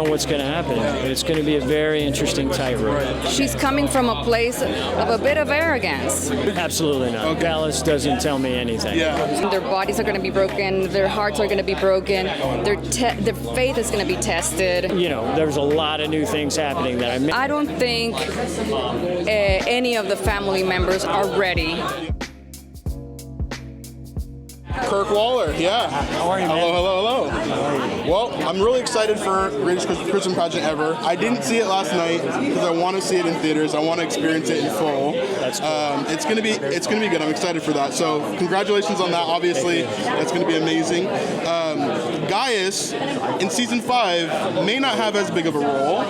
know what's going to happen. It's going to be a very interesting tightrope. She's coming from a place of a bit of arrogance. Absolutely not. Okay. Gaius doesn't tell me anything. Yeah. Their bodies are going to be broken. Their hearts are going to be broken. Their faith is going to be tested. You know, there's a lot of new things happening that I don't think any of the family members are ready. Kirk Woller, yeah. How are you, man? Hello. Well, I'm really excited for Greatest Christmas Pageant Ever. I didn't see it last night because I want to see it in theaters. I want to experience it in full. That's cool. It's gonna be good. I'm excited for that. So congratulations on that. Obviously, that's gonna be amazing. Gaius in season 5 may not have as big of a role,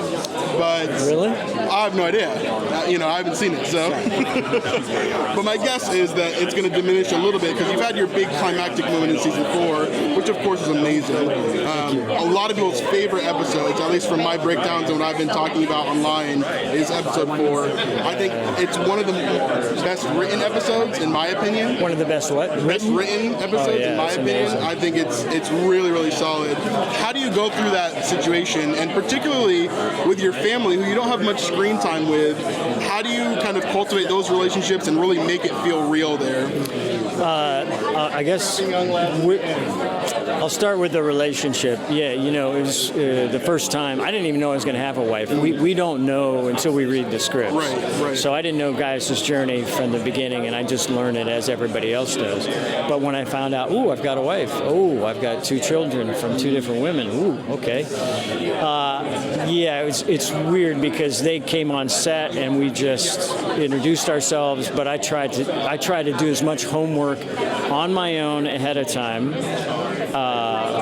but Really? I have no idea. I haven't seen it, so. But my guess is that it's going to diminish a little bit because you've had your big climactic moment in season 4, which of course is amazing. A lot of people's favorite episodes, at least from my breakdowns and what I've been talking about online, is episode 4. I think it's one of the best written episodes, in my opinion. One of the best what? Best written episodes, in my opinion. Amazing. I think it's really, really solid. How do you go through that situation, and particularly with your family, who you don't have much screen time with? How do you kind of cultivate those relationships and really make it feel real there? I guess I'll start with the relationship. Yeah, it was the first time. I didn't even know I was going to have a wife. We don't know until we read the scripts. Right. So I didn't know Gaius' journey from the beginning, and I just learned it as everybody else does. But when I found out, I've got a wife. I've got 2 children from 2 different women. Okay. It's weird because they came on set and we just introduced ourselves. But I tried to do as much homework on my own ahead of time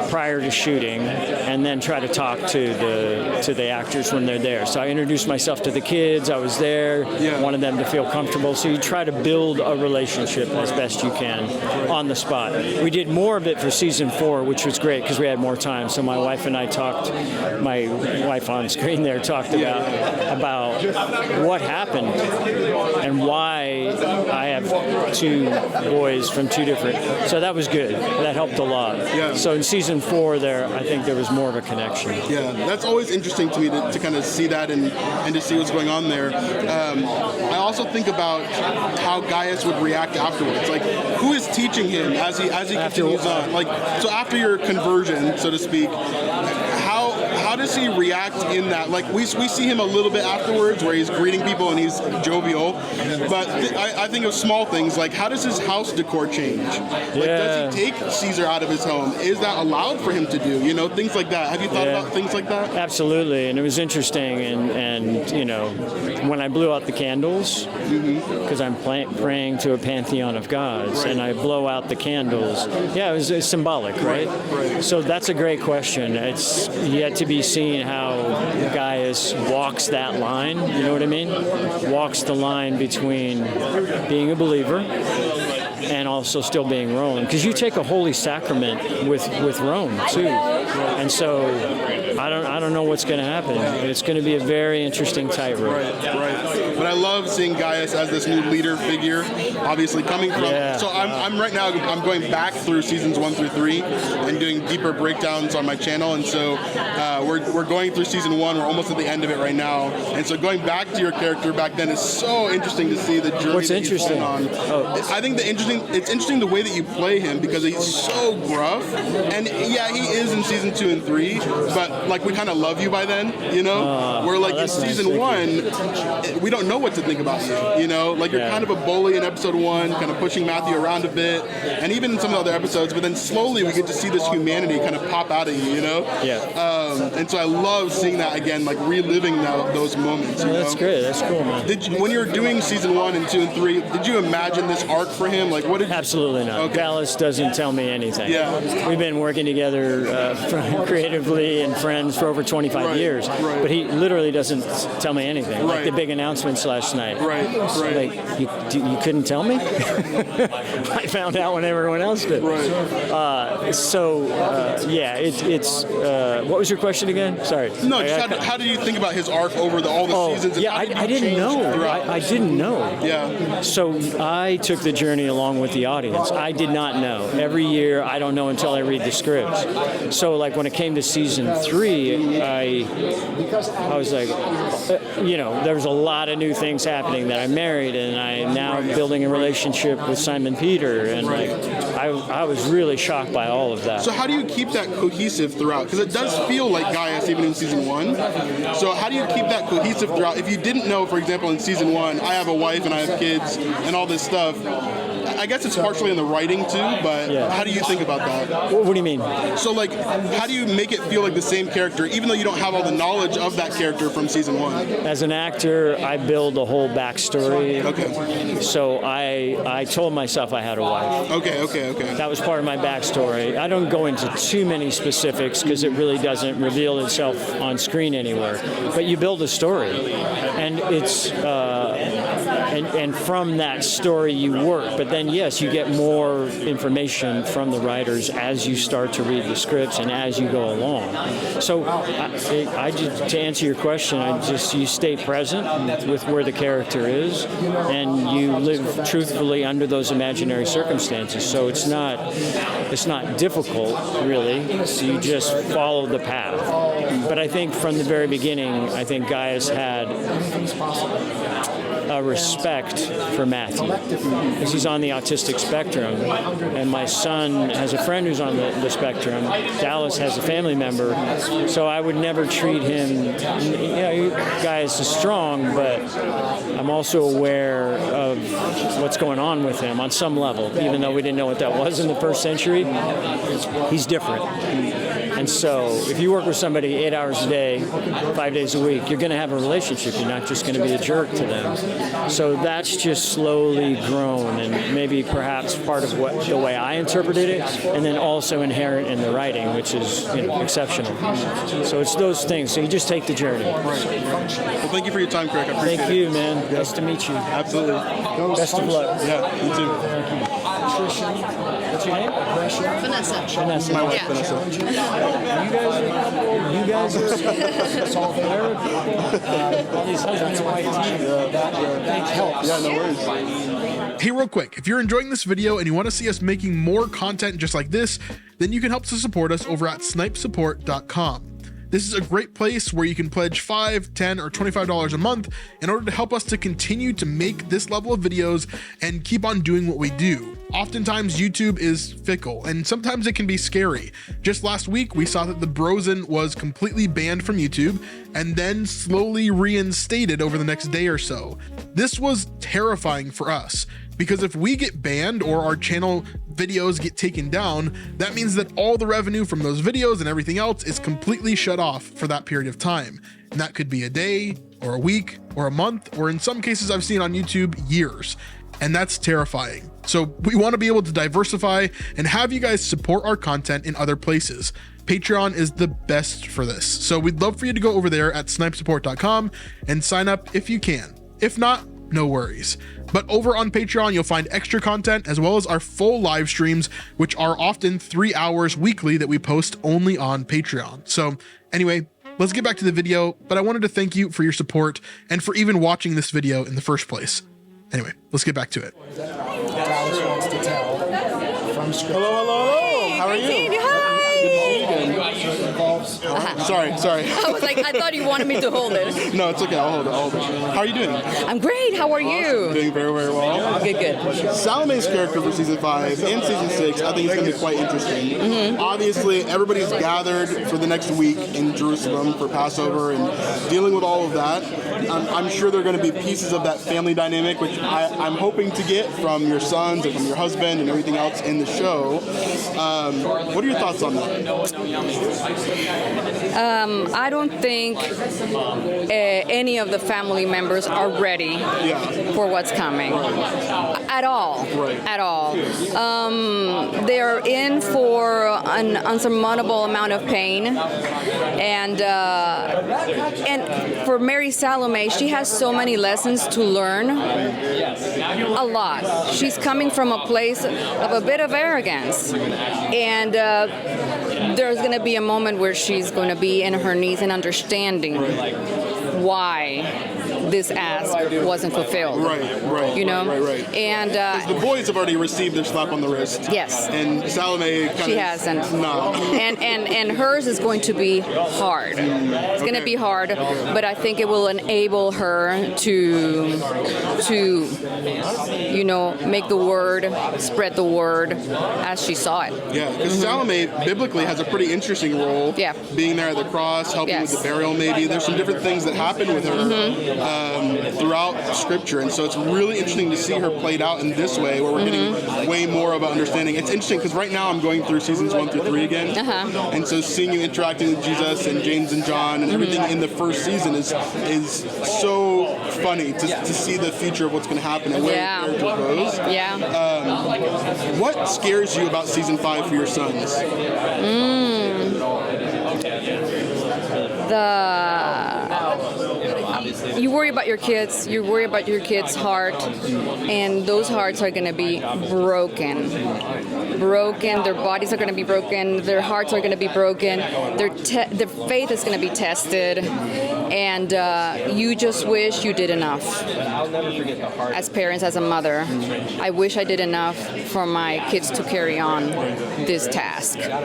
prior to shooting, and then try to talk to the actors when they're there. So I introduced myself to the kids. I was there. Wanted them to feel comfortable. So you try to build a relationship as best you can on the spot. We did more of it for season 4, which was great because we had more time. So my wife and I talked. My wife on screen there talked about what happened and why I have 2 boys from 2 different. So that was good. That helped a lot. Yeah. So in season 4 there, I think there was more of a connection. Yeah, that's always interesting to me to kind of see that and to see what's going on there. I also think about how Gaius would react afterwards. Like, who is teaching him as he continues on? Like, so after your conversion, so to speak, how does he react in that? Like, we see him a little bit afterwards where he's greeting people and he's jovial, but I think of small things like, how does his house decor change? Like, does he take Caesar out of his home? Is that allowed for him to do? Things like that. Have you thought about things like that? Absolutely, and it was interesting, and when I blew out the candles, because I'm praying to a pantheon of gods, and I blow out the candles, it's symbolic, right? So that's a great question. It's yet to be seen how Gaius walks that line, you know what I mean? Walks the line between being a believer and also still being Roman, because you take a holy sacrament with Rome too, and so I don't know what's going to happen. It's going to be a very interesting tightrope. Right. But I love seeing Gaius as this new leader figure, obviously coming from. So I'm right now. I'm going back through seasons 1 through 3 and doing deeper breakdowns on my channel, and so we're going through season 1. We're almost at the end of it right now, and so going back to your character back then is so interesting to see the journey. What's that interesting? I think it's interesting the way that you play him, because he's so gruff, and he is in season 2 and 3, but like we kind of love you by then, where like in season 1 we don't know what to think about you, like you're kind of a bully in episode 1, kind of pushing Matthew around a bit, and even in some of the other episodes, but then slowly we get to see this humanity kind of pop out of you, and so I love seeing that again, like reliving those moments. That's great. That's cool, man. When you were doing season 1 and 2 and 3, did you imagine this arc for him? Like, what did? Absolutely not. Okay. Gaius doesn't tell me anything. Yeah. We've been working together creatively and friends for over 25 years, but he literally doesn't tell me anything. Like the big announcements last night. Like, you couldn't tell me? I found out when everyone else did. It's what was your question again? Sorry. No, just how did you think about his arc over all the seasons? I didn't know. I didn't know. Yeah. So I took the journey along along with the audience. I did not know. Every year, I don't know until I read the scripts. So, like, when it came to season 3, I was like, there was a lot of new things happening, that I married, and I'm now building a relationship with Simon Peter, and I was really shocked by all of that. So how do you keep that cohesive throughout? Because it does feel like Gaius even in season 1. So how do you keep that cohesive throughout? If you didn't know, for example, in season 1, I have a wife and I have kids and all this stuff, I guess it's partially in the writing too, but how do you think about that? What do you mean? So, like, how do you make it feel like the same character, even though you don't have all the knowledge of that character from season 1? As an actor, I build a whole backstory. Okay. So I told myself I had a wife. Okay. That was part of my backstory. I don't go into too many specifics because it really doesn't reveal itself on screen anywhere. But you build a story, and it's and from that story you work. But then yes, you get more information from the writers as you start to read the scripts and as you go along. So I just, to answer your question, you stay present with where the character is, and you live truthfully under those imaginary circumstances. So it's not difficult, really. So you just follow the path. But I think from the very beginning, I think Gaius had a respect for Matthew, because he's on the autistic spectrum, and my son has a friend who's on the spectrum. Dallas has a family member, so I would never treat him, Gaius is strong, but I'm also aware of what's going on with him on some level, even though we didn't know what that was in the first century. He's different. And so if you work with somebody 8 hours a day, 5 days a week, you're going to have a relationship. You're not just going to be a jerk to them. So that's just slowly grown, and maybe perhaps part of the way I interpreted it, and then also inherent in the writing, which is exceptional. So it's those things. So you just take the journey. Right. Well, thank you for your time, Kirk. I appreciate it. Thank you, man. Yeah. Nice to meet you. Absolutely. Best of luck. Yeah, you too. Thank you. What's your name? Vanessa. My wife, Vanessa. You guys are all these husbands and wives that helps. Yeah, no worries. Hey, real quick, if you're enjoying this video and you want to see us making more content just like this, then you can help to support us over at snipesupport.com. This is a great place where you can pledge $5, $10, or $25 a month in order to help us to continue to make this level of videos and keep on doing what we do. Oftentimes YouTube is fickle, and sometimes it can be scary. Just last week, we saw that the Brosen was completely banned from YouTube and then slowly reinstated over the next day or so. This was terrifying for us, because if we get banned or our channel videos get taken down, that means that all the revenue from those videos and everything else is completely shut off for that period of time. And that could be a day or a week or a month, or in some cases I've seen on YouTube, years. And that's terrifying. So we want to be able to diversify and have you guys support our content in other places. Patreon is the best for this. So we'd love for you to go over there at snipesupport.com and sign up if you can. If not, no worries. But over on Patreon, you'll find extra content as well as our full live streams, which are often 3 hours weekly that we post only on Patreon. So anyway, let's get back to the video, but I wanted to thank you for your support and for even watching this video in the first place. Anyway, let's get back to it. Dallas wants to tell from script. Hello. How are you? Hi. Sorry. I was like, I thought you wanted me to hold it. No, it's okay. I'll hold it. How are you doing? I'm great. How are you? Doing very, very well. Good. Salome's character for season 5 and season 6, I think it's going to be quite interesting. Obviously, everybody's gathered for the next week in Jerusalem for Passover and dealing with all of that. I'm sure there are going to be pieces of that family dynamic, which I'm hoping to get from your sons and from your husband and everything else in the show. What are your thoughts on that? I don't think any of the family members are ready for what's coming at all. At all. They're in for an unsurmountable amount of pain, and for Mary Salome, she has so many lessons to learn. A lot. She's coming from a place of a bit of arrogance, and there's going to be a moment where she's going to be in her knees and understanding why this ask wasn't fulfilled. Right. You know? Right. And The boys have already received their slap on the wrist. yes. And Salome kind She of hasn't. No. And hers is going to be hard. It's going to be hard, but I think it will enable her to make the word, spread the word as she saw it. Yeah, because Salome biblically has a pretty interesting role. Yeah. Being there at the cross, helping with the burial maybe. There's some different things that happen with her throughout Scripture. And so it's really interesting to see her played out in this way where we're getting way more of an understanding. It's interesting because right now I'm going through seasons 1 through 3 again. And so seeing you interacting with Jesus and James and John and everything in the first season is so funny to see the future of what's going to happen and where the character goes. Yeah. What scares you about season 5 for your sons? You worry about your kids. You worry about your kids' heart, and those hearts are going to be broken. Their bodies are going to be broken. Their hearts are going to be broken. Their faith is going to be tested, and you just wish you did enough. As parents, as a mother, I wish I did enough for my kids to carry on this task. Yeah.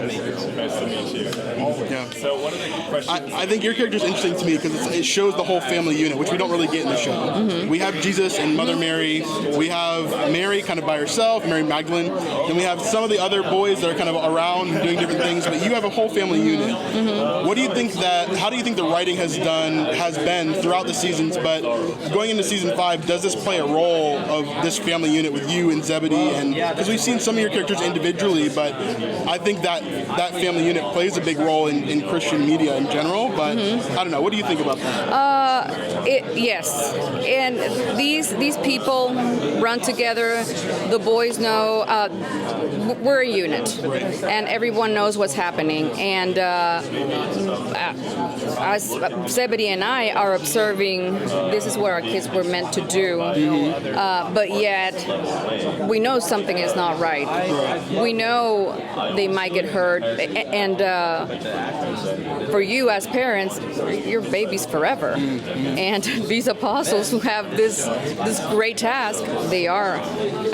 I think your character is interesting to me because it shows the whole family unit, which we don't really get in the show. We have Jesus and Mother Mary. We have Mary kind of by herself, Mary Magdalene. Then we have some of the other boys that are kind of around doing different things, but you have a whole family unit. What do you think how do you think the writing has been throughout the seasons, but going into season 5, does this play a role of this family unit with you and Zebedee? And because we've seen some of your characters individually, but I think that family unit plays a big role in Christian media in general, but I don't know. What do you think about that? Yes, and these people run together. The boys know we're a unit, and everyone knows what's happening. And as Zebedee and I are observing, this is what our kids were meant to do, but yet we know something is not right. We know they might get hurt, and for you as parents, your baby's forever. And these apostles who have this great task, they are,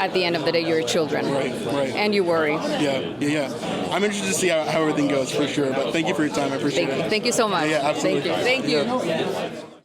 at the end of the day, your children. And you worry. Yeah. I'm interested to see how everything goes for sure, but thank you for your time. I appreciate it. Thank you so much. Yeah, absolutely. Thank you.